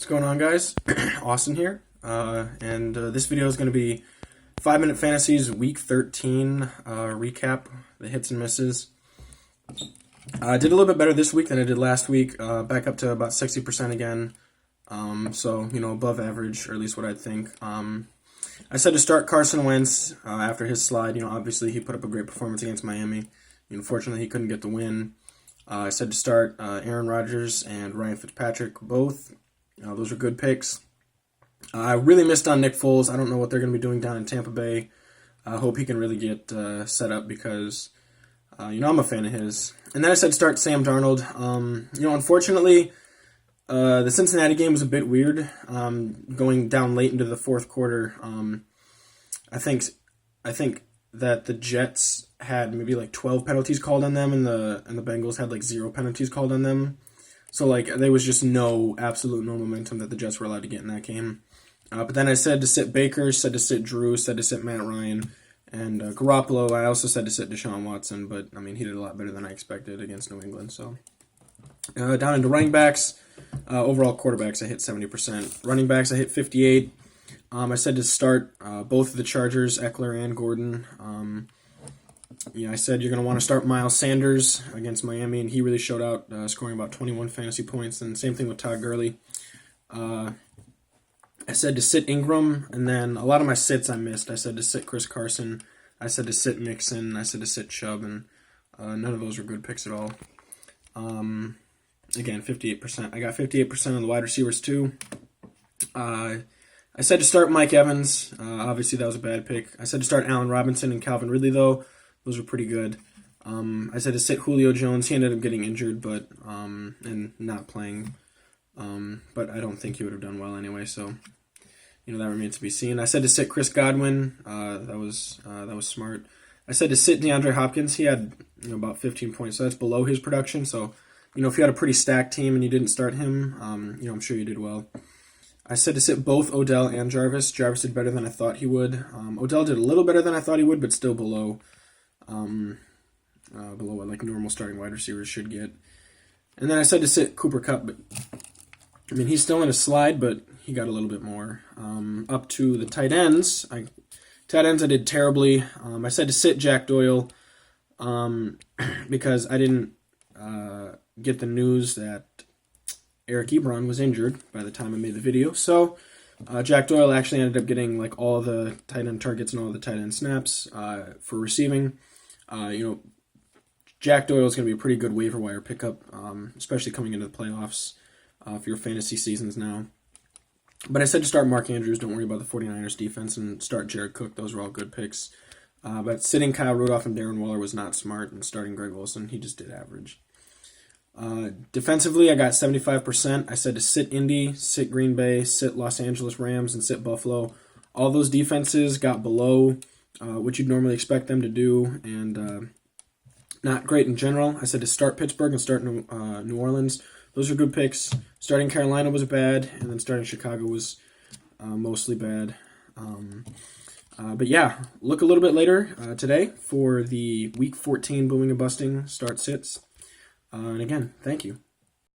What's going on, guys? Austin here, and this video is going to be 5-Minute Fantasies Week 13 recap, the hits and misses. I did a little bit better this week than I did last week, back up to about 60% again, so, above average, or at least what I think. I said to start Carson Wentz after his slide. Obviously he put up a great performance against Miami. Unfortunately, he couldn't get the win. I said to start Aaron Rodgers and Ryan Fitzpatrick, both. Those are good picks. I really missed on Nick Foles. I don't know what they're going to be doing down in Tampa Bay. I hope he can really get set up because, I'm a fan of his. And then I said start Sam Darnold. Unfortunately, the Cincinnati game was a bit weird, going down late into the fourth quarter. I think that the Jets had maybe like 12 penalties called on them, and the Bengals had like 0 penalties called on them. So, there was just absolute no momentum that the Jets were allowed to get in that game. But then I said to sit Baker, said to sit Drew, said to sit Matt Ryan, and Garoppolo. I also said to sit Deshaun Watson, but, he did a lot better than I expected against New England. So, down into running backs, overall quarterbacks, I hit 70%. Running backs, I hit 58%. I said to start both of the Chargers, Eckler and Gordon. I said you're going to want to start Miles Sanders against Miami, and he really showed out, scoring about 21 fantasy points, and same thing with Todd Gurley. I said to sit Ingram, and then a lot of my sits I missed. I said to sit Chris Carson, I said to sit Mixon, I said to sit Chubb, and none of those were good picks at all. Again, 58%. I got 58% of the wide receivers too. I said to start Mike Evans. Obviously, that was a bad pick. I said to start Allen Robinson and Calvin Ridley, though. Those were pretty good. I said to sit Julio Jones. He ended up getting injured, but and not playing. But I don't think he would have done well anyway. So, that remains to be seen. I said to sit Chris Godwin. That was smart. I said to sit DeAndre Hopkins. He had about 15 points, so that's below his production. So, if you had a pretty stacked team and you didn't start him, I'm sure you did well. I said to sit both Odell and Jarvis. Jarvis did better than I thought he would. Odell did a little better than I thought he would, but still below what normal starting wide receivers should get. And then I said to sit Cooper Kupp, but he's still in a slide, but he got a little bit more. Up to the tight ends. I did terribly. I said to sit Jack Doyle because I didn't get the news that Eric Ebron was injured by the time I made the video. So Jack Doyle actually ended up getting all the tight end targets and all the tight end snaps for receiving. Jack Doyle is going to be a pretty good waiver wire pickup, especially coming into the playoffs for your fantasy seasons now. But I said to start Mark Andrews. Don't worry about the 49ers defense, and start Jared Cook. Those were all good picks. But sitting Kyle Rudolph and Darren Waller was not smart, and starting Greg Olsen, he just did average. Defensively, I got 75%. I said to sit Indy, sit Green Bay, sit Los Angeles Rams, and sit Buffalo. All those defenses got below what you'd normally expect them to do, and not great in general. I said to start Pittsburgh and start New Orleans. Those are good picks. Starting Carolina was bad, and then starting Chicago was mostly bad. But yeah, look a little bit later today for the Week 14 Booming and Busting start sits. And again, thank you.